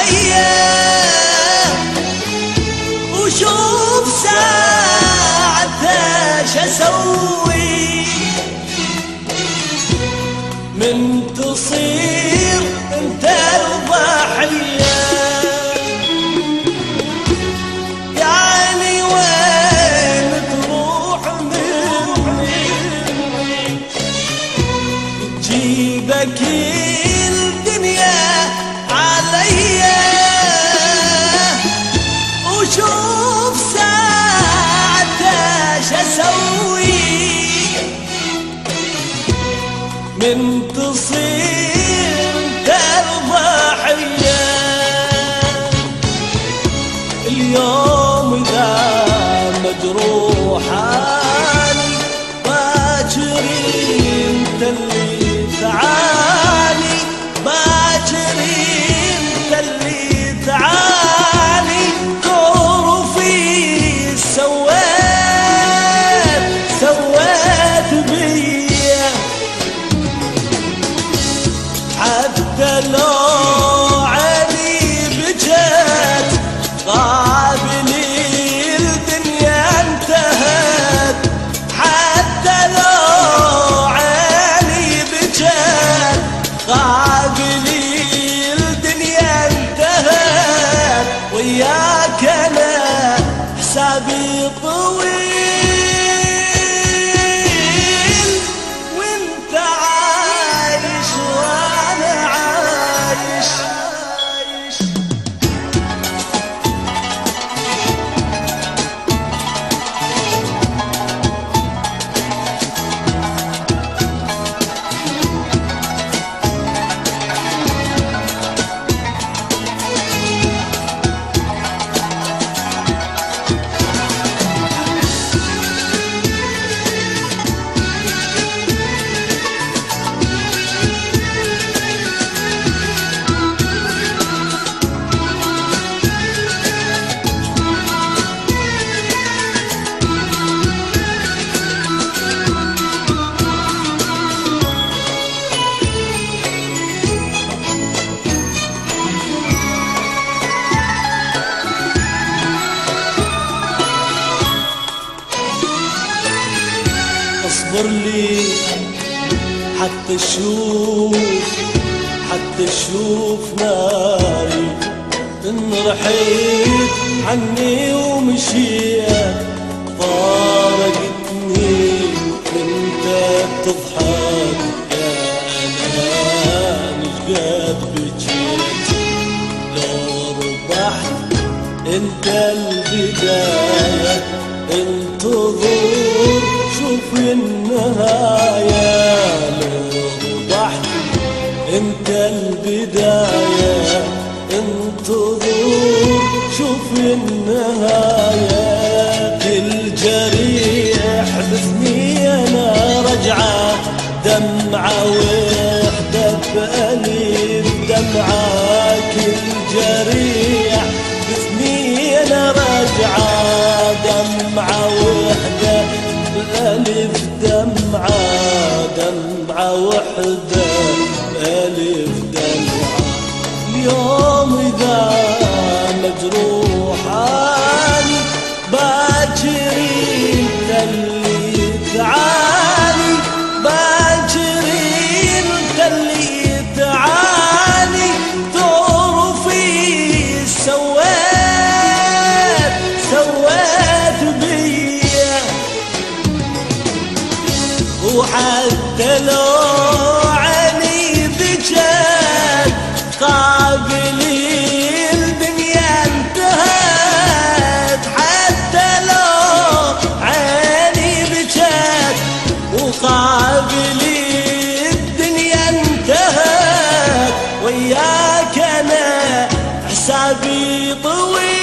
عليا وشوف ساعتها شسوي من تصير انت الضحية. يعني وين تروح مني تجيبك الدنيا عليا وشوف ساعتها شسوي من تصير انت الضحية. اليوم اذا مجروح حالي باكر انت اللي تعالي، باكر انت اللي تعالي تعرفي سويت بيا. حتى لو عيني بجت قابلي الدنيا انتهت، حتى لو عيني بجت قابلي الدنيا انتهت. وياك انا حسابي طويل وانت عايش وانا عايش. اصبر لي حتى اشوف ناري. ان رحيت عني ومشيت فارقتني انت بتضحك يا انا نشقد بجيت. لو ربحت انت البداية انتظر شوف النهاية. لو ربحت انت البداية انتظر شوف النهاية. كل جريح باسمي انا رجعة دمعة وحدة بأليف دمعة. كل جريح باسمي انا رجعة دمعة وحدة بألف دمعة، دمعة وحدة بألف دمعة. اليوم إذا مجروح حالي باكر انت اللي تعالي، باكر انت اللي تعالي تعرفي سويت بيا. وحتى لو عيني بجت قابلي الدنيا انتهت، حتى لو عيني بجت وقابلي الدنيا انتهت. وياك انا حسابي طويل